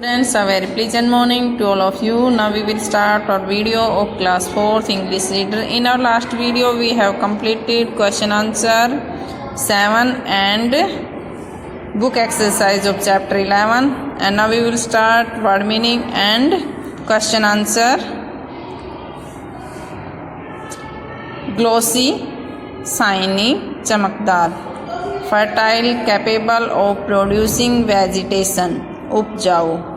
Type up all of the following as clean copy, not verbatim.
Students, a very pleasant morning to all of you. Now we will start our video of class 4th English reader. In our last video we have completed question answer 7 and book exercise of chapter 11, and now we will start word meaning and question answer. Glossy, shiny, चमकदार. Fertile, capable of producing vegetation, उपजाऊ.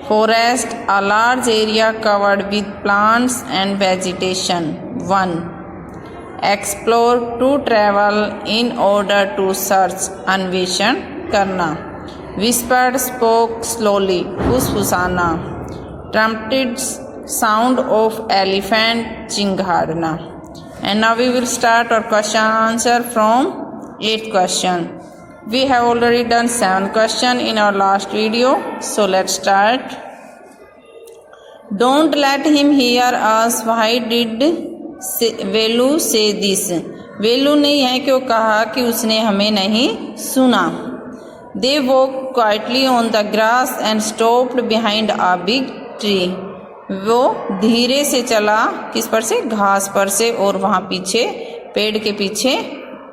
Forest, a large area covered with plants and vegetation. 1. Explore, to travel in order to search, अन्वेषण करना. Whispered, spoke slowly, फुसफुसाना. Trumpeted, sound of elephant, चिंघाड़ना. And now we will start our question answer from 8th question. We have already done 7 questions in our last video, so let's start. Don't let him hear us. Why did Velu say this? वेलू ने यह क्यों कहा कि उसने हमें नहीं सुना. They walked quietly on the grass and stopped behind a big tree. वो धीरे से चला किस पर से, घास पर से, और वहाँ पीछे पेड़ के पीछे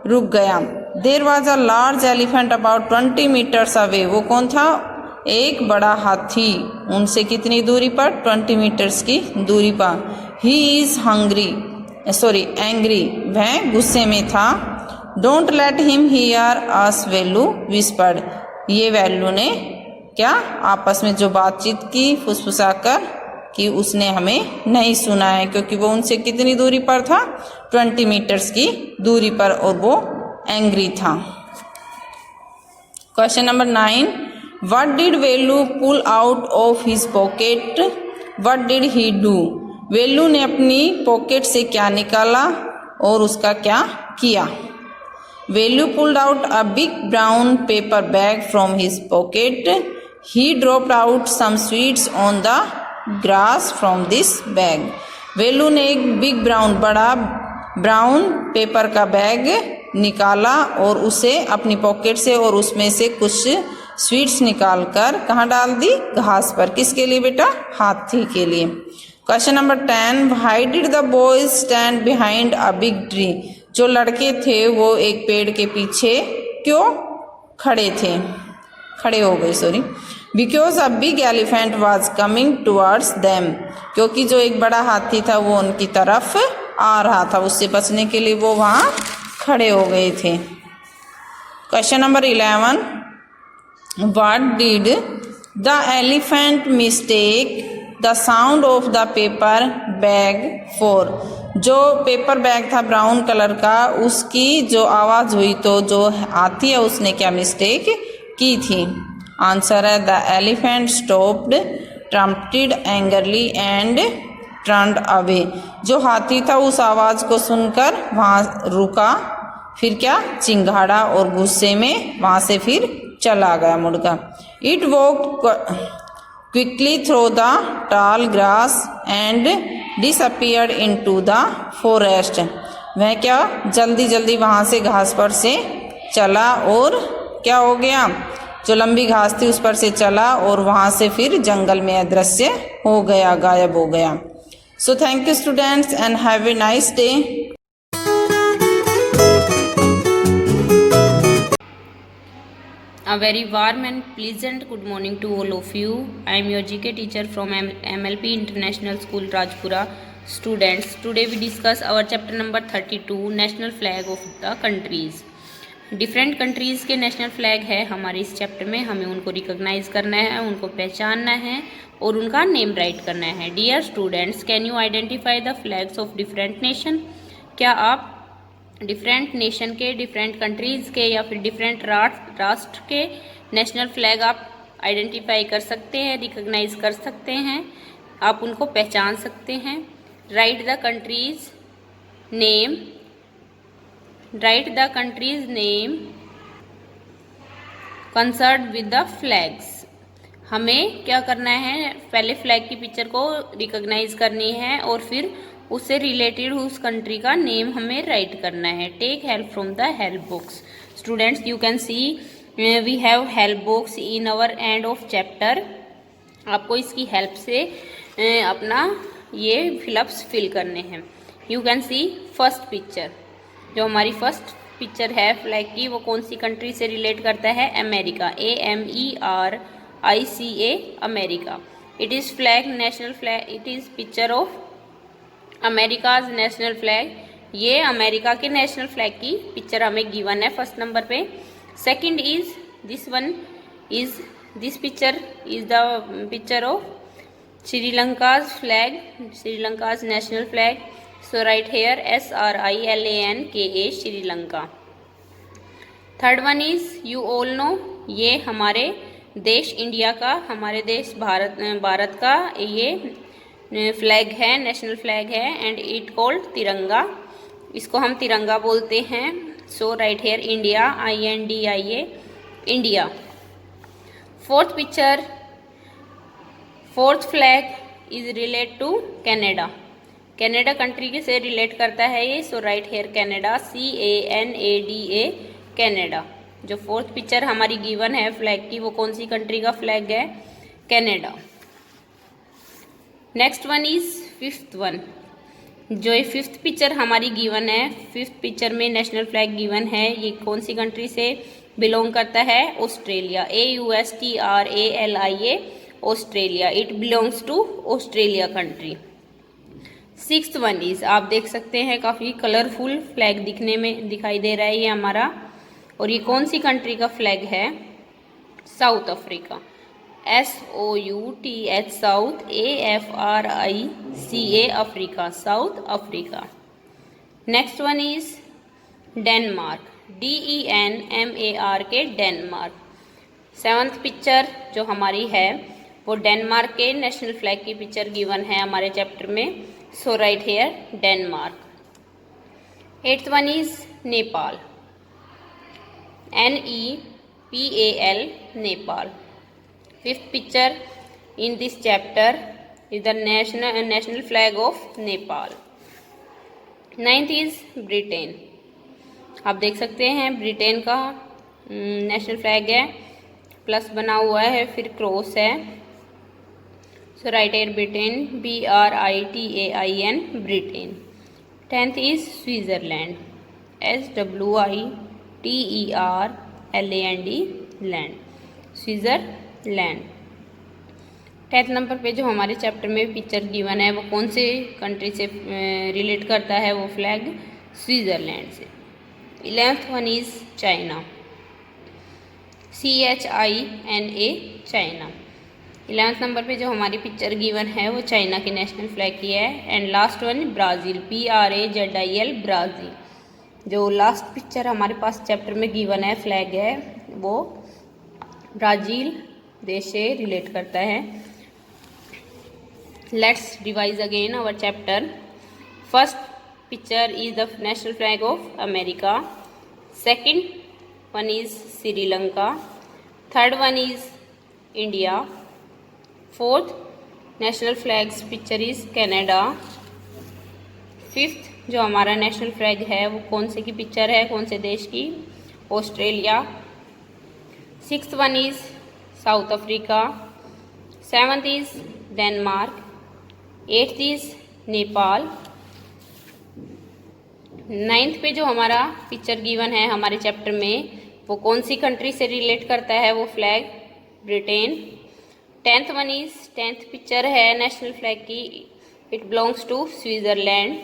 रुक गया. There was a large elephant about 20 meters away. वो कौन था? एक बड़ा हाथी. उनसे कितनी दूरी पर? 20 मीटर्स की दूरी पर. He is angry. वह गुस्से में था. Don't let him hear us, Velu whispered. ये वेलू ने क्या आपस में जो बातचीत की फुसफुसाकर कि उसने हमें नहीं सुना है, क्योंकि वो उनसे कितनी दूरी पर था? 20 मीटर्स की दूरी पर, और वो एंग्री था. Question number 9. What did Velu pull out of his pocket? What did he do? Velu ने अपनी पॉकेट से क्या निकाला और उसका क्या किया? Velu pulled out a big brown paper bag from his pocket. He dropped out some sweets on the grass from this bag. Velu ने एक बिग बड़ा ब्राउन पेपर का बैग निकाला और उसे अपनी पॉकेट से, और उसमें से कुछ स्वीट्स निकालकर कहाँ डाल दी? घास पर. किसके लिए बेटा? हाथी के लिए. Question number 10. Why did the boys stand behind a big tree? जो लड़के थे वो एक पेड़ के पीछे क्यों खड़े हो गए. Because a big elephant was coming towards them. क्योंकि जो एक बड़ा हाथी था वो उनकी तरफ आ रहा था. उससे बचने के लिए वो वहाँ खड़े हो गए थे. Question number 11. What did the elephant mistake the sound of the paper bag for? जो पेपर बैग था ब्राउन कलर का, उसकी जो आवाज़ हुई तो जो हाथी है उसने क्या मिस्टेक की थी? आंसर है the elephant stopped, trumpeted angrily and turned away. जो हाथी था उस आवाज़ को सुनकर वहाँ रुका, फिर क्या चिंघाड़ा, और गुस्से में वहाँ से फिर चला गया, मुड़कर. It walked quickly through the tall grass and disappeared into the forest. वह क्या जल्दी वहाँ से घास पर से चला, और क्या हो गया? जो लंबी घास थी उस पर से चला और वहाँ से फिर जंगल में अदृश्य हो गया, गायब हो गया. So thank you students and have a nice day. A very warm and pleasant good morning to all of you. I am your GK teacher from MLP International School Rajpura. Students, today we discuss our chapter number 32, National Flag of the Countries. Different countries के national flag है हमारे इस chapter में. हमें उनको recognise करना है, उनको पहचानना है और उनका नेम राइट करना है. Dear students, can you identify the flags of different nation? क्या आप डिफरेंट नेशन के, डिफरेंट कंट्रीज़ के या फिर डिफरेंट राष्ट्र के नेशनल फ्लैग आप आइडेंटिफाई कर सकते हैं, रिकॉग्नाइज कर सकते हैं, आप उनको पहचान सकते हैं. Right the countries name. Write the country's name concerned with the flags. हमें क्या करना है? पहले फ्लैग की पिक्चर को रिकॉग्नाइज करनी है और फिर उससे रिलेटेड उस कंट्री का नेम हमें राइट करना है. Take help from the help books. Students, you can see we have help books in our end of chapter. आपको इसकी हेल्प से अपना ये फिलअप्स फिल करने हैं। You can C first picture, जो हमारी फर्स्ट पिक्चर है फ्लैग की, वो कौन सी कंट्री से रिलेट करता है? America, AMERICA, America. It is flag, national flag, it is picture of America's national flag. ये अमेरिका के नेशनल फ्लैग की पिक्चर हमें गिवन है फर्स्ट नंबर पे। Second is this one is this picture is the picture of Sri Lanka's flag, Sri Lanka's national flag. So right here SRILANKA, Sri Lanka. Third one is you all know, ये हमारे देश इंडिया का, हमारे देश भारत का ये फ्लैग है, नेशनल फ्लैग है, एंड इट कॉल्ड तिरंगा, इसको हम तिरंगा बोलते हैं। So right here India, INDIA, India. Fourth picture, fourth flag is relate to Canada, Canada country से रिलेट करता है ये। So right here Canada, CANADA, Canada. जो फोर्थ पिक्चर हमारी गिवन है फ्लैग की, वो कौन सी कंट्री का फ्लैग है? Canada. Next one is fifth one, जो ये फिफ्थ पिक्चर हमारी गिवन है, फिफ्थ पिक्चर में नेशनल फ्लैग गिवन है, ये कौन सी कंट्री से बिलोंग करता है? Australia, AUSTRALIA, Australia. It belongs to Australia country. Sixth one is, आप देख सकते हैं काफ़ी कलरफुल फ्लैग दिखने में दिखाई दे रहा है ये हमारा, और ये कौन सी कंट्री का फ्लैग है? South Africa, SOUTH, South, AFRICA, Africa, South Africa. Next one is Denmark, DENMARK, Denmark. Seventh picture जो हमारी है वो डेनमार्क के नेशनल फ्लैग की पिक्चर गिवन है हमारे चैप्टर में। So right here Denmark. Eighth one is Nepal, NEPAL, Nepal. Fifth picture in this chapter is the national flag of Nepal. Ninth is Britain, आप देख सकते हैं ब्रिटेन का नेशनल फ्लैग है, प्लस बना हुआ है, फिर क्रॉस है। So right here Britain, BRITAIN, Britain. Tenth is Switzerland, SWITERLAND, land, Switzerland. Tenth number पे जो हमारे चैप्टर में पिक्चर गिवन है वो कौन से कंट्री से रिलेट करता है? वो फ्लैग स्विट्जरलैंड से। 11th one is China, CHINA, China. 11th number पे जो हमारी पिक्चर गिवन है वो चाइना के नेशनल फ्लैग की है। And last one Brazil, BRAZIL, Brazil. जो लास्ट पिक्चर हमारे पास चैप्टर में गिवन है फ्लैग है वो ब्राज़ील देश से रिलेट करता है। Let's revise again our chapter. First picture is the national flag of America, second one is Sri Lanka, third one is India, fourth national flags picture is Canada, fifth जो हमारा national flag है वो कौन से की पिक्चर है, कौन से देश की? Australia. Sixth one is south Africa, seventh is Denmark, eighth is Nepal. Ninth पे जो हमारा पिक्चर गिवन है हमारे चैप्टर में वो कौन सी कंट्री से रिलेट करता है? वो flag Britain. Tenth one is, tenth picture है नेशनल फ्लैग की, it belongs to Switzerland.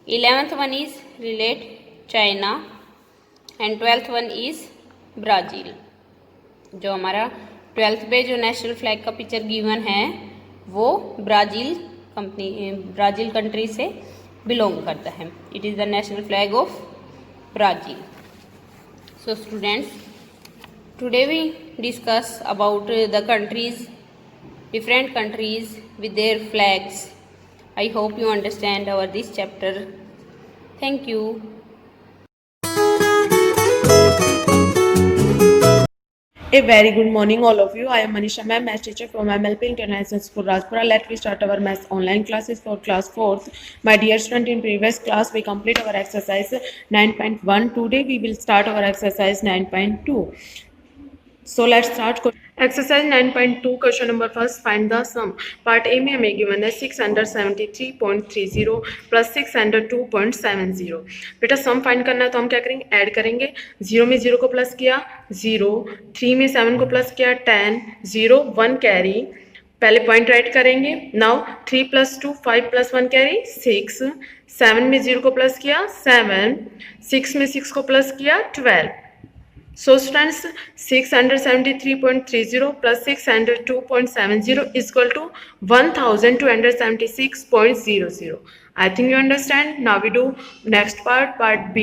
11th one is relate China and 12th one is Brazil. जो हमारा 12th पे जो नेशनल फ्लैग का पिक्चर गिवन है वो ब्राज़ील कंट्री से बिलोंग करता है। It is the national flag of Brazil. So students, today we discuss about the countries, different countries with their flags. I hope you understand our this chapter. Thank you. A very good morning all of you. I am Manisha ma'am, math teacher from MLP International School Rajpura. Let me start our math online classes for class 4th. My dear student, in previous class we complete our exercise 9.1. Today we will start our exercise 9.2. So let's start. Exercise 9.2 question number first, find the sum. Part A में हमें given है 673.30 plus 602.70। बेटा sum find करना है तो हम क्या करेंगे, ऐड करेंगे। 0 में 0 को प्लस किया 0, 3 में 7 को प्लस किया 10, 0 1 कैरी, पहले पॉइंट राइट करेंगे। नाउ 3 + 2 5 + 1 कैरी 6, 7 में 0 को प्लस किया 7, 6 में 6 को प्लस किया 12। So students, 673.30 plus 602.70 is equal to 1276.00. I think you understand. Now we do next part, part B.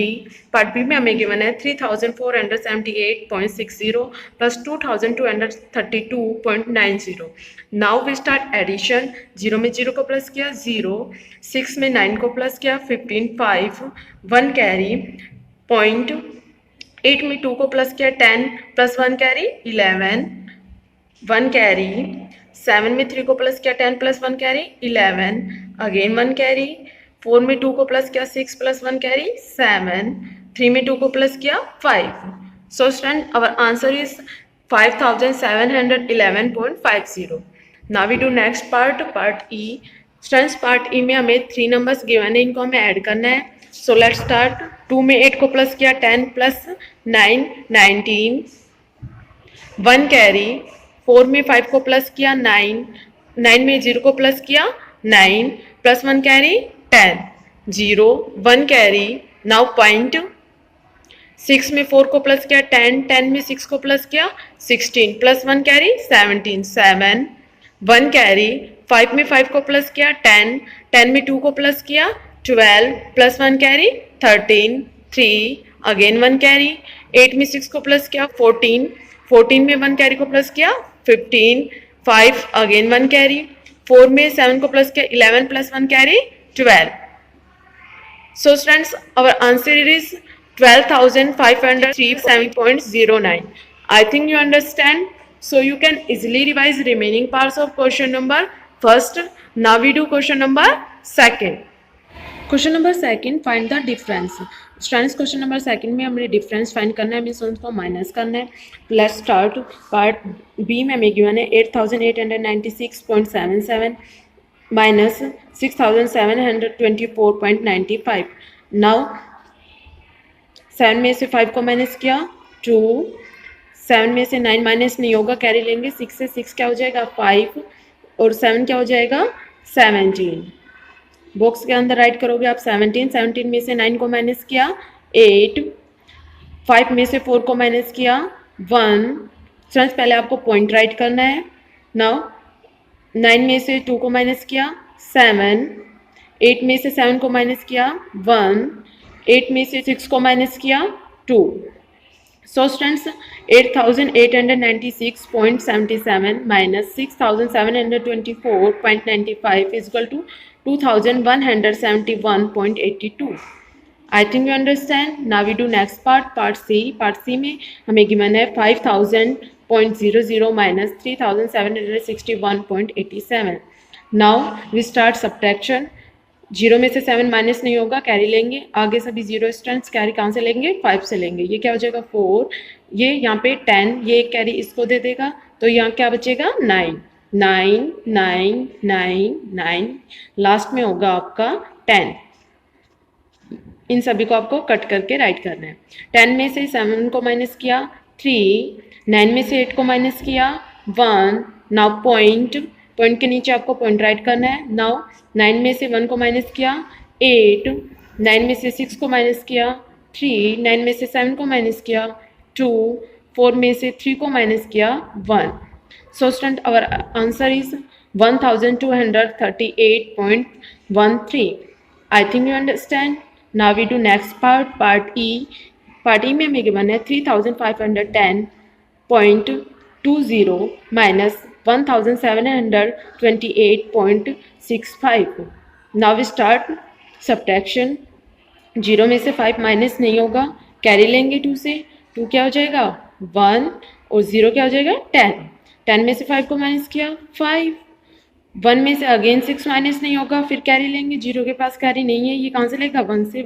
Part B में हमें given है 3478.60 plus 2232.90. Now we start addition. 0 में 0 को प्लस किया 0, 6 में 9 को प्लस किया 15, 5, 1 कैरी, पॉइंट 8 में 2 को प्लस किया 10 प्लस 1 कैरी 11, 1 कैरी, 7 में 3 को प्लस किया 10 प्लस 1 कैरी 11, अगेन 1 कैरी, 4 में 2 को प्लस किया 6 प्लस 1 कैरी 7, 3 में 2 को प्लस किया 5. So student our answer is 5711.50. Now we do next part, part E. Students part E में हमें 3 नंबर्स गिवन है, इनको हमें ऐड करना है. सो लेट्स स्टार्ट. 2 में 8 को प्लस किया 10 प्लस 9 19, 1 कैरी, 4 में 5 को प्लस किया 9, 9 में 0 को प्लस किया 9 plus 1 carry 10, 0 1 carry. Now point 6 में 4 को प्लस किया 10, 10 में 6 को प्लस किया 16 प्लस 1 कैरी 17, 7 1 कैरी, 5 में 5 को प्लस किया 10, 10 में 2 को प्लस किया 12 प्लस 1 कैरी 13, 3 अगेन 1 कैरी, 8 में 6 को प्लस किया 14, 14 में 1 कैरी को प्लस किया 15, 5 अगेन 1 कैरी, 4 में 7 को प्लस किया 11 plus 1 carry 12. So students our answer is 12,503.09. I think you understand. So you can easily revise remaining parts of question number first. Now we do question number second. Question number second, find the difference. Students question number second में हमें difference find करना है, means उनको minus करना है. Let's start. Part B में हमें given है 8896.77 माइनस 6724.95. नाउ 7 में से 5 को माइनस किया 2, 7 में से 9 माइनस नहीं होगा, कैरी लेंगे. 6 से 6 क्या हो जाएगा 5 और 7 क्या हो जाएगा 17. बॉक्स के अंदर राइट करोगे आप 17, 17 में से 9 को माइनस किया 8, 5 में से 4 को माइनस किया 1. स्टूडेंट्स पहले आपको पॉइंट राइट करना है. नाउ 9 में से 2 को माइनस किया 7, 8 में से 7 को माइनस किया 1, 8 में से 6 को माइनस किया 2. So students 8896.77 minus 6724.95 is equal to 2171.82. I think you understand. Now we do next part, part C. Part C में हमें गिवन है 5000.00 minus 3761.87. Now we start subtraction. 0 में से 7 माइनस नहीं होगा, कैरी लेंगे. आगे सभी 0 स्टूडेंट्स, कैरी कहाँ से लेंगे 5 से लेंगे. ये क्या हो जाएगा 4, ये यहाँ पे 10, ये एक कैरी इसको दे देगा, तो यहाँ क्या बचेगा 9, 9 9 9 9, लास्ट में होगा आपका 10. इन सभी को आपको कट करके राइट करना है. 10 में से 7 को माइनस किया 3, 9 में से 8 को माइनस किया 1. नाउ पॉइंट के नीचे आपको पॉइंट राइट करना है. नाउ 9 में से 1 को माइनस किया 8, 9 में से 6 को माइनस किया 3, 9 में से 7 को माइनस किया 2, 4 में से 3 को माइनस किया 1. So student, our answer is 1238.13. I think you understand. Now we do next part, part E. Part E में हमें गिवन है 3510.20 minus 1728.65. Now we start subtraction. 0 में से 5 माइनस नहीं होगा, कैरी लेंगे 2 से. 2 क्या हो जाएगा 1 और 0 क्या हो जाएगा 10. 10 में से 5 को माइनस किया 5, 1 में से अगेन 6 माइनस नहीं होगा, फिर कैरी लेंगे. 0 के पास कैरी नहीं है, ये कहाँ से लेगा 1 से.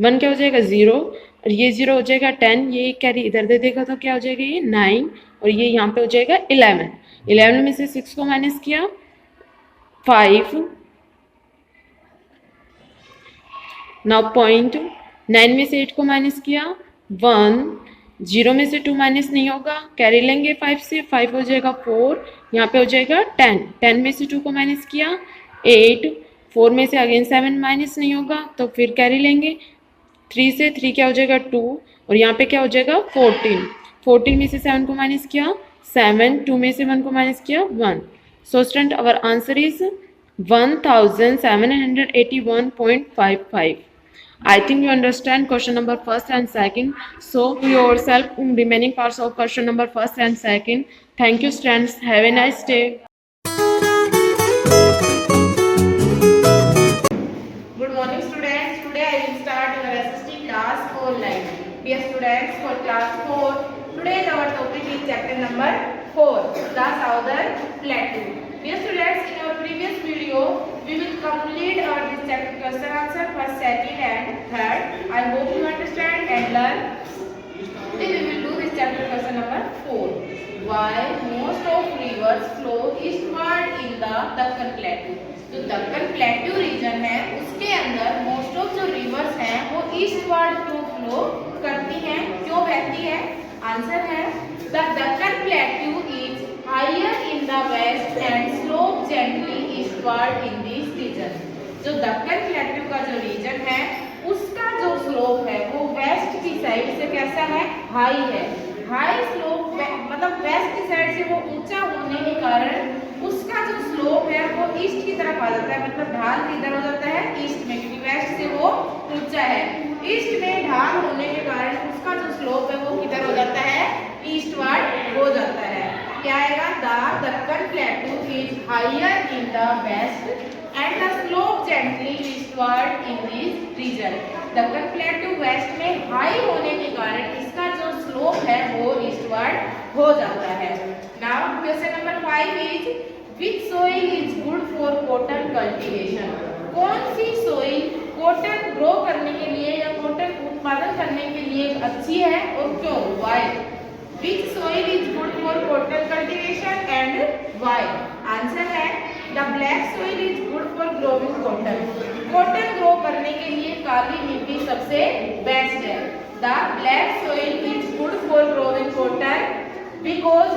1 क्या हो जाएगा 0 और ये 0 हो जाएगा 10. ये कैरी इधर दे देगा तो क्या हो जाएगा ये 9 और ये यहाँ पे हो जाएगा 11। 11 में से 6 को माइनस किया 5, नाउ पॉइंट। 9 में से 8 को माइनस किया 1, 0 में से 2 माइनस नहीं होगा, कैरी लेंगे 5 से, 5 हो जाएगा 4, यहाँ पे हो जाएगा 10। 10 में से 2 को माइनस किया 8, 4 में से अगेन 7 माइनस नहीं होगा तो फिर कैरी लेंगे 3 से, 3 क्या हो जाएगा 2, और यहाँ पे क्या हो जाएगा 14। 14 में से 7 को माइनस किया 7, 2 में से 1 को माइनस किया 1। So student our answer is 1781.55. I think you understand question number first and second. So yourself remaining parts of question number first and second. Thank you students. Have a nice day. Good morning students. Today I will start our SST class 4 line. Dear students, for class 4, today our topic is chapter number 4, the Southern Plateau. Dear students, in our previous video, we will complete our this chapter question answer first, second and third. I hope you understand and learn. Today we will do this chapter question number 4. Why most of rivers flow eastward in the Deccan Plateau? जो Deccan plateau region है उसके अंदर most of जो reverse हैं वो eastward क्यों flow करती हैं, क्यों बहती है? आंसर है the Deccan plateau is higher in the west and slope gently eastward in this region. जो दक्कन प्लेट्यू का जो रीजन है उसका जो स्लोप है वो वेस्ट की साइड से कैसा है? हाई है। हाई स्लोप मतलब वेस्ट की साइड से वो ऊंचा होने के कारण उसका जो स्लोप है वो ईस्ट की तरफ आ जाता है, मतलब ढाल किधर हो जाता है? ईस्ट में, क्योंकि वेस्ट से वो ऊंचा है। ईस्ट में ढाल होने के कारण उसका जो स्लोप है वो किधर हो जाता है? ईस्टवर्ड हो जाता है। क्या आएगा? The Deccan plateau is higher in the west and the slope gently eastward in this region. Deccan plateau west में हाई होने के कारण इसका जो स्लोप है वो ईस्टवर्ड हो जाता है। Now question number 5 is Which soil is good for cotton cultivation? कौन सी सोइल कॉटन ग्रो करने के लिए या कॉटन उत्पादन करने के लिए अच्छी है और क्यों? Why? Which soil is good for cotton cultivation and why? Answer है the black soil is good for growing cotton. Cotton grow करने के लिए काली मिट्टी सबसे बेस्ट है। The black soil is good for growing cotton because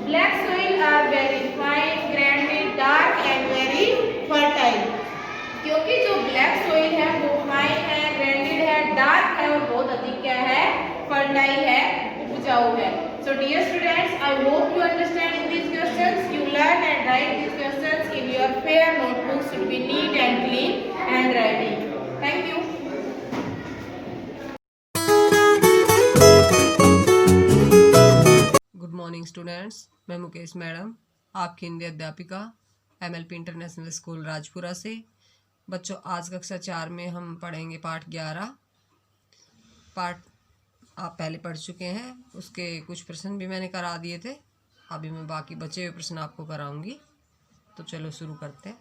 black soil are very fine, granite, dark and very fertile. क्योंकि जो black soil है वो फाइन है, ग्रैंडेड है, डार्क है और बहुत अधिक क्या है? फर्टाइल है, उपजाऊ है। So dear students, I hope you understand in these questions. You learn and write these questions in your fair notebooks. Should be neat and clean handwriting. Thank you. Good morning students, मैं Mukesh madam, आपकी हिंदी अध्यापिका MLP international school Rajpura से। बच्चों, आज कक्षा 4 में हम पढ़ेंगे पाठ 11। पाठ आप पहले पढ़ चुके हैं, उसके कुछ प्रश्न भी मैंने करा दिए थे। अभी मैं बाकी बचे हुए प्रश्न आपको कराऊंगी। तो चलो शुरू करते हैं।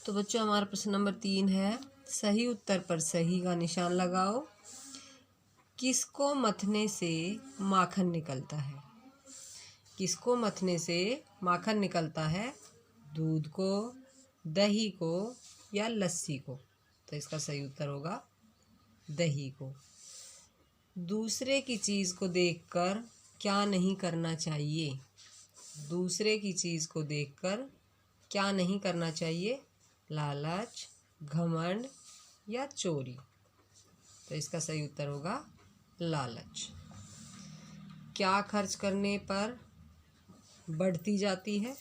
तो बच्चों, हमारा प्रश्न नंबर 3 है, सही उत्तर पर सही का निशान लगाओ। किसको मथने से माखन निकलता है? किसको मथने से माखन निकलता है? दूध को, दही को या लस्सी को? तो इसका सही उत्तर होगा दही को। दूसरे की चीज़ को देखकर क्या नहीं करना चाहिए? दूसरे की चीज़ को देखकर क्या नहीं करना चाहिए? लालच, घमंड या चोरी? तो इसका सही उत्तर होगा लालच। क्या खर्च करने पर बढ़ती जाती है?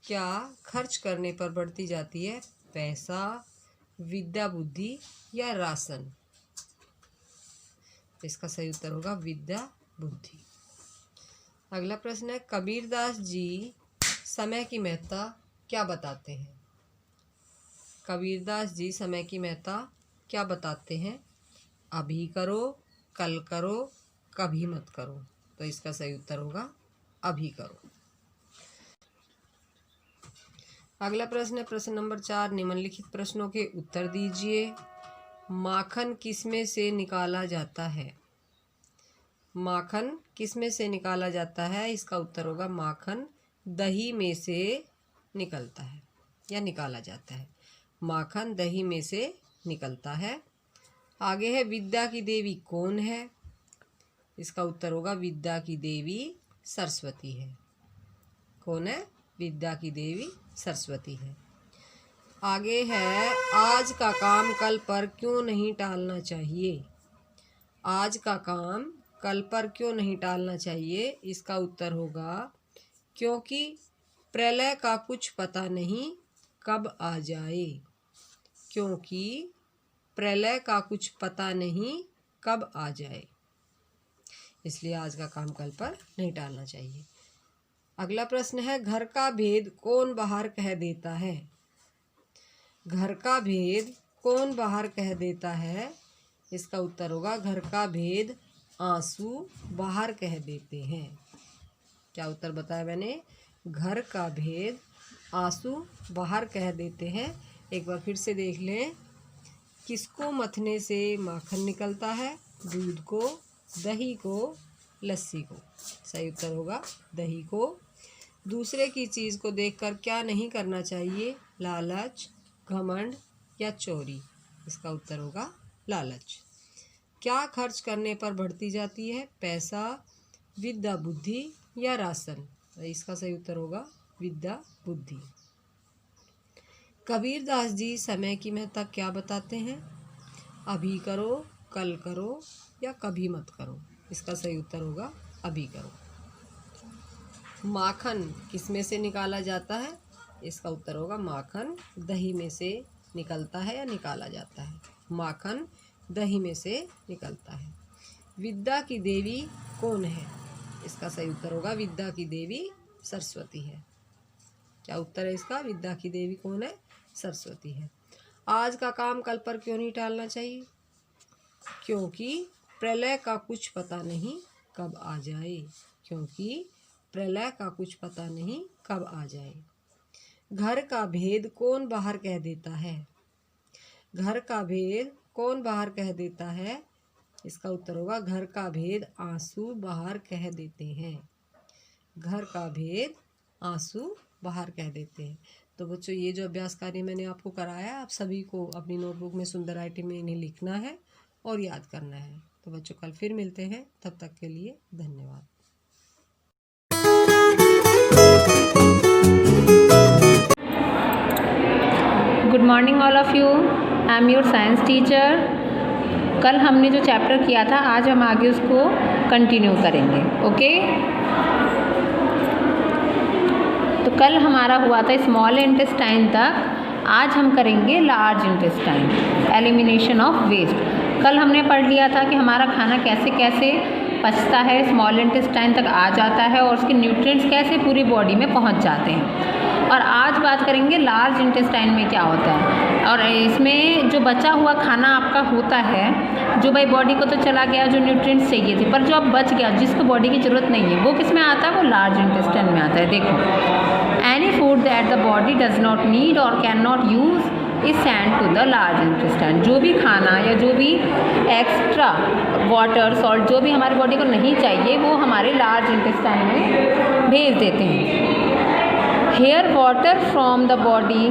क्या खर्च करने पर बढ़ती जाती है? पैसा, विद्या बुद्धि या राशन? इसका सही उत्तर होगा विद्या बुद्धि। अगला प्रश्न है, कबीरदास जी समय की महत्ता क्या बताते हैं? कबीरदास जी समय की महत्ता क्या बताते हैं? अभी करो, कल करो, कभी मत करो। तो इसका सही उत्तर होगा अभी करो। अगला प्रश्न है, प्रश्न नंबर 4, निम्नलिखित प्रश्नों के उत्तर दीजिए। माखन किसमें से निकाला जाता है? माखन किस में से निकाला जाता है? इसका उत्तर होगा माखन दही में से निकलता है या निकाला जाता है। माखन दही में से निकलता है। आगे है विद्या की देवी कौन है? इसका उत्तर होगा विद्या की देवी सरस्वती है। कौन है? विद्या की देवी सरस्वती है। आगे है आज का काम कल पर क्यों नहीं टालना चाहिए? आज का काम कल पर क्यों नहीं टालना चाहिए? इसका उत्तर होगा क्योंकि प्रलय का कुछ पता नहीं कब आ जाए। क्योंकि प्रलय का कुछ पता नहीं कब आ जाए, इसलिए आज का काम कल पर नहीं टालना चाहिए। अगला प्रश्न है घर का भेद कौन बाहर कह देता है? घर का भेद कौन बाहर कह देता है? इसका उत्तर होगा घर का भेद आंसू बाहर कह देते हैं। क्या उत्तर बताया मैंने? घर का भेद आंसू बाहर कह देते हैं। एक बार फिर से देख लें। किसको मथने से माखन निकलता है? दूध को, दही को, लस्सी को। सही उत्तर होगा दही को। दूसरे की चीज़ को देखकर क्या नहीं करना चाहिए? लालच, घमंड या चोरी। इसका उत्तर होगा लालच। क्या खर्च करने पर बढ़ती जाती है? पैसा, विद्या बुद्धि या राशन। इसका सही उत्तर होगा विद्या बुद्धि। कबीरदास जी समय की महत्ता क्या बताते हैं? अभी करो, कल करो या कभी मत करो। इसका सही उत्तर होगा अभी करो। माखन किस में से निकाला जाता है? इसका उत्तर होगा माखन दही में से निकलता है या निकाला जाता है। माखन दही में से निकलता है। विद्या की देवी कौन है? इसका सही उत्तर होगा विद्या की देवी सरस्वती है। क्या उत्तर है इसका? विद्या की देवी कौन है? सरस्वती है। आज का काम कल पर क्यों नहीं टालना चाहिए? क्योंकि प्रलय का कुछ पता नहीं कब आ जाए। क्योंकि प्रलय का कुछ पता नहीं कब आ जाए। घर का भेद कौन बाहर कह देता है? घर का भेद कौन बाहर कह देता है? इसका उत्तर होगा घर का भेद आंसू बाहर कह देते हैं। घर का भेद आंसू बाहर कह देते हैं। तो बच्चों ये जो अभ्यास कार्य मैंने आपको कराया, आप सभी को अपनी नोटबुक में सुंदर राइटिंग में इन्हें लिखना है और याद करना है। तो बच्चों कल फिर मिलते हैं, तब तक के लिए धन्यवाद। Good morning all of you. I am your science teacher. कल हमने जो चैप्टर किया था आज हम आगे उसको कंटिन्यू करेंगे। ओके, तो कल हमारा हुआ था स्मॉल इंटेस्टाइन तक, आज हम करेंगे large intestine, elimination of waste. कल हमने पढ़ लिया था कि हमारा खाना कैसे कैसे पचता है, स्मॉल इंटेस्टाइन तक आ जाता है और उसके न्यूट्रिएंट्स कैसे पूरी बॉडी में पहुंच जाते हैं। और आज बात करेंगे लार्ज इंटेस्टाइन में क्या होता है। और इसमें जो बचा हुआ खाना आपका होता है, जो भाई बॉडी को तो चला गया, जो न्यूट्रिएंट्स चाहिए थे, पर जो अब बच गया जिसको बॉडी की ज़रूरत नहीं है, वो किस में आता है? वो लार्ज इंटेस्टाइन में आता है। देखो, any food that the body does not need और can not use is send to the large intestine. जो भी खाना या जो भी एक्स्ट्रा वाटर, सॉल्ट जो भी हमारी बॉडी को नहीं चाहिए वो हमारे लार्ज इंटेस्टाइन में भेज देते हैं। Here water from the body,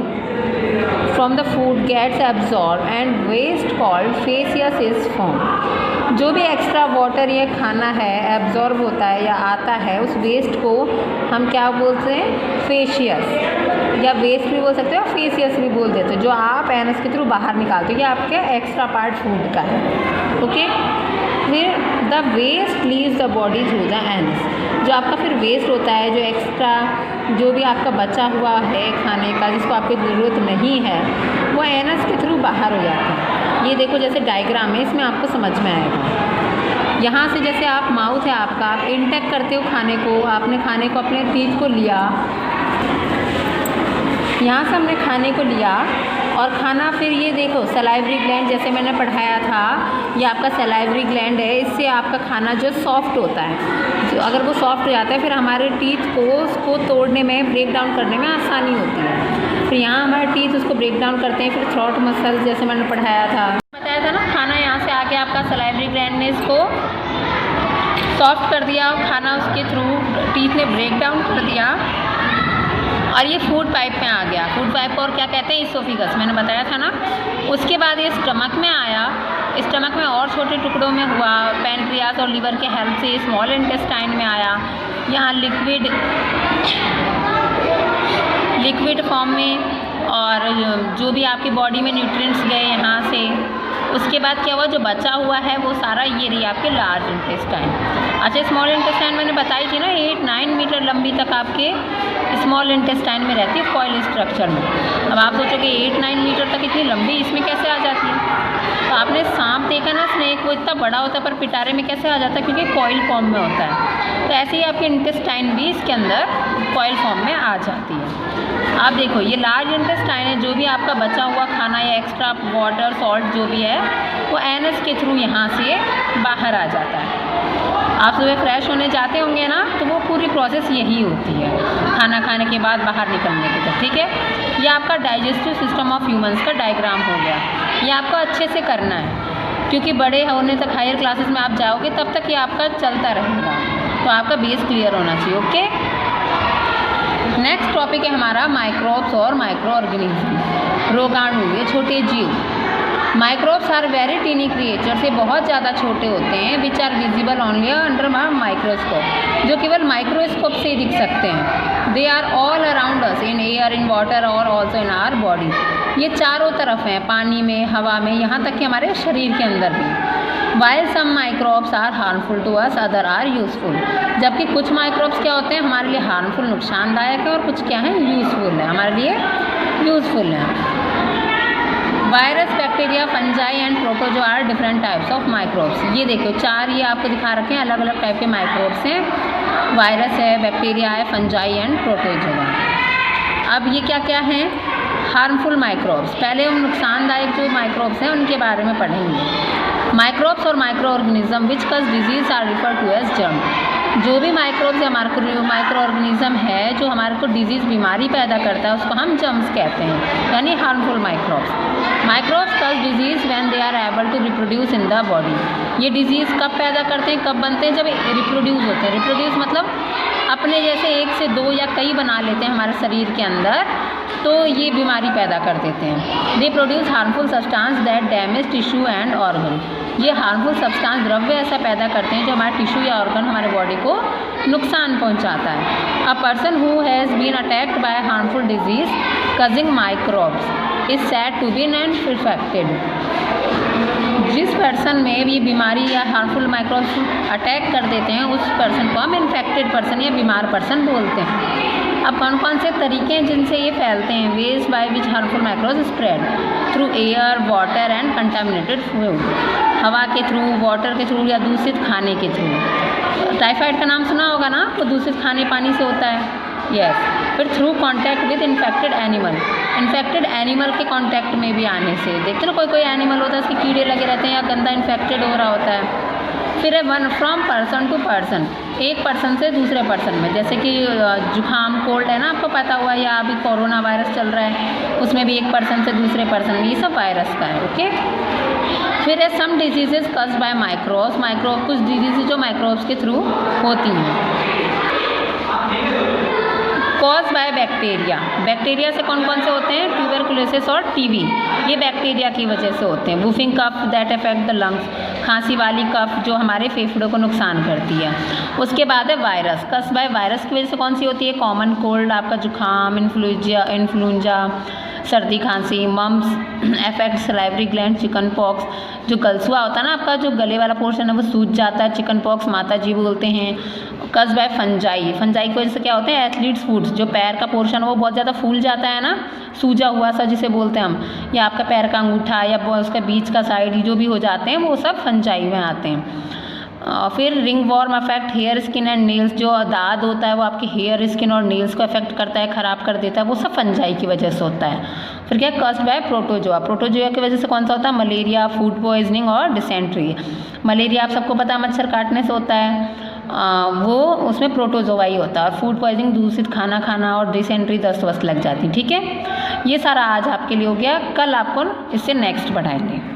from the food gets absorbed and waste called faeces is formed। जो भी एक्स्ट्रा वाटर या खाना है एब्जॉर्ब होता है या आता है, उस वेस्ट को हम क्या बोलते हैं? फेशियस, या वेस्ट भी बोल सकते हो, फेसियस भी बोल देते हो, जो आप एनस के थ्रू बाहर निकालते हो, ये आपके एक्स्ट्रा पार्ट फूड का है। ओके, फिर the waste leaves the body through the anus. जो आपका फिर वेस्ट होता है, जो एक्स्ट्रा जो भी आपका बचा हुआ है खाने का जिसको आपकी ज़रूरत नहीं है, वो एनस के थ्रू बाहर हो जाता है। ये देखो जैसे डायग्राम है, इसमें आपको समझ में आएगा। यहाँ से जैसे आप माउथ है आपका, आप इंटेक करते हो खाने को, आपने खाने को अपने टीथ को लिया, यहाँ से हमने खाने को लिया और खाना फिर ये देखो सलाइवरी ग्लैंड, जैसे मैंने पढ़ाया था, ये आपका सलाइवरी ग्लैंड है, इससे आपका खाना जो सॉफ्ट होता है, जो अगर वो सॉफ्ट हो जाता है फिर हमारे टीथ को उसको तोड़ने में, ब्रेक डाउन करने में आसानी होती है। फिर यहाँ हमारे टीथ उसको ब्रेक डाउन करते हैं। फिर थ्रोट मसल जैसे मैंने बताया था ना, खाना यहाँ से आके आपका सलाइवरी ग्लैंड ने इसको सॉफ्ट कर दिया, खाना उसके थ्रू टीथ ने ब्रेक डाउन कर दिया और ये फूड पाइप में आ गया। फूड पाइप को और क्या कहते हैं? इसोफिगस, मैंने बताया था ना। उसके बाद ये स्टमक में आया, स्टमक में और छोटे टुकड़ों में हुआ, पैनक्रियास और लीवर के हेल्प से स्मॉल इंटेस्टाइन में आया, यहाँ लिक्विड फॉर्म में, और जो भी आपकी बॉडी में न्यूट्रिएंट्स गए यहाँ से। उसके बाद क्या हुआ, जो बचा हुआ है वो सारा ये रही आपके लार्ज इंटेस्टाइन। अच्छा, स्मॉल इंटेस्टाइन मैंने बताई थी ना 8-9 मीटर लंबी तक आपके स्मॉल इंटेस्टाइन में रहती है कॉइल स्ट्रक्चर में। अब आप सोचोगे 8-9 मीटर तक इतनी लंबी इसमें कैसे आ जाती है? तो आपने सांप देखा ना, स्नेक, वो इतना बड़ा होता है पर पिटारे में कैसे आ जाता है? क्योंकि कॉइल फॉर्म में होता है। तो ऐसे ही आपके इंटेस्टाइन भी इसके अंदर कॉइल फॉर्म में आ जाती है। आप देखो, ये लार्ज इंटेस्टाइन है, जो भी आपका बचा हुआ खाना या एक्स्ट्रा वाटर, सॉल्ट जो भी है वो एनस के थ्रू यहाँ से बाहर आ जाता है। आप सुबह फ्रेश होने जाते होंगे ना, तो वो पूरी प्रोसेस यही होती है खाना खाने के बाद बाहर निकलने की तक, ठीक है। ये आपका डाइजेस्टिव सिस्टम ऑफ ह्यूमंस का डायग्राम हो गया। ये आपको अच्छे से करना है, क्योंकि बड़े होने तक हायर क्लासेस में आप जाओगे तब तक ये आपका चलता रहेगा। तो आपका बेस क्लियर होना चाहिए, ओके। नेक्स्ट टॉपिक है हमारा माइक्रोब्स और माइक्रो ऑर्गेनिज्म। रोगाणु, ये छोटे जीव। Microbes are very tiny creature, से बहुत ज़्यादा छोटे होते हैं, which are visible only under microscope, जो केवल माइक्रोस्कोप से ही दिख सकते हैं। They are all around us in air, in water और ऑल्सो इन आवर बॉडी। ये चारों तरफ हैं, पानी में, हवा में, यहाँ तक कि हमारे शरीर के अंदर भी। While some microbes are harmful to us, other are useful. जबकि कुछ माइक्रोब्स क्या होते हैं हमारे लिए हार्मफुल, नुकसानदायक है, और कुछ क्या है यूजफुल है, हमारे लिए यूजफुल है। Virus, bacteria, fungi and protozoa are different types of microbes. ये देखो, चार ये आपको दिखा रखे हैं, अलग अलग टाइप के माइक्रोब्स हैं। वायरस है, बैक्टीरिया है, फंजाई एंड प्रोटोजोआ। अब ये क्या क्या हैं? Harmful microbes. पहले हम नुकसानदायक जो माइक्रोब्स हैं उनके बारे में पढ़ेंगे। माइक्रोब्स और micro organism which cause disease are refer to as germ. जो भी माइक्रोब्स या माइक्रो ऑर्गेनिज्म है जो हमारे को डिजीज़ बीमारी पैदा करता है उसको हम जर्म्स कहते हैं, यानी harmful microbes. Microbes cause disease when they are able to reproduce in the body. ये डिजीज़ कब पैदा करते हैं, कब बनते हैं? जब रिप्रोड्यूस होते हैं। रिप्रोड्यूस मतलब अपने जैसे एक से दो या कई बना लेते हैं हमारे शरीर के अंदर, तो ये बीमारी पैदा कर देते हैं। They produce harmful substance that damage tissue and organ. ये हार्मफुल सब्सटेंस, द्रव्य ऐसा पैदा करते हैं जो हमारे टिश्यू या ऑर्गन, हमारे बॉडी को नुकसान पहुंचाता है। A person who has been attacked by harmful disease causing microbes is said to be and infected. जिस पर्सन में ये बीमारी या हार्मफुल माइक्रोब्स अटैक कर देते हैं उस पर्सन को हम इन्फेक्टेड पर्सन या बीमार पर्सन बोलते हैं। अब कौन कौन से तरीके हैं जिनसे ये फैलते हैं? Veg by which harmful microbes spread through air, water and contaminated food. हवा के थ्रू, वाटर के थ्रू या दूषित खाने के थ्रू। टाइफाइड का नाम सुना होगा ना, वो दूषित खाने पानी से होता है। यस। फिर through contact with infected animal. Infected animal के कांटेक्ट में भी आने से, देखते ना कोई एनिमल होता है उसके कीड़े लगे रहते हैं या गंदा इन्फेक्टेड हो रहा होता है। फिर है one from person to person, एक पर्सन से दूसरे पर्सन में, जैसे कि जुकाम, कोल्ड है ना, आपको पता हुआ, या अभी कोरोना वायरस चल रहा है उसमें भी एक पर्सन से दूसरे पर्सन में, ये सब वायरस का है। ओके। फिर है सम डिजीजेज कज बाय माइक्रोब्स। माइक्रोब, कुछ डिजीज जो माइक्रोब्स के थ्रू होती हैं। Cause by bacteria. बैक्टीरिया से कौन कौन से होते हैं? ट्यूबरकुलोसिस और टीबी, ये बैक्टीरिया की वजह से होते हैं। Whooping cough that affect the lungs, खांसी वाली कफ जो हमारे फेफड़ों को नुकसान करती है। उसके बाद है वायरस। कस बाय वायरस की वजह से कौन सी होती है? कॉमन कोल्ड, आपका जुकाम, इन्फ्लुएंजा, सर्दी खांसी। Mumps affect salivary gland, chickenpox, जो गलसुआ होता है ना आपका, जो गले वाला पोर्शन है वो सूज जाता है, चिकन पॉक्स माता जी बोलते हैं। कज बाय फंजाई। फंजाई की वजह से क्या होते हैं? एथलीट्स फूट, जो पैर का पोर्शन है वो बहुत ज़्यादा फूल जाता है ना, सूजा हुआ सा जिसे बोलते हैं हम, या आपका पैर का अंगूठा या उसका बीच का साइड जो भी हो जाते हैं वो सब फंजाई में आते हैं। फिर ringworm affect hair, skin and nails, जो दाद होता है वो आपके हेयर, स्किन और नेल्स को अफेक्ट करता है, ख़राब कर देता है, वो सब फंजाई की वजह से होता है। फिर क्या? कस्ट बाय प्रोटोजोआ। प्रोटोजोआ की वजह से कौन सा होता है? मलेरिया, फूड पॉइजनिंग और डिसेंट्री। मलेरिया आप सबको पता है मच्छर काटने से होता है, वो उसमें प्रोटोजोआ ही होता है। और फूड पॉइजनिंग दूषित खाना खाना, और डिसेंट्री दस्त वस्त लग जाती। ठीक है, ये सारा आज आपके लिए हो गया, कल आपको इससे नेक्स्ट बढ़ाएंगे।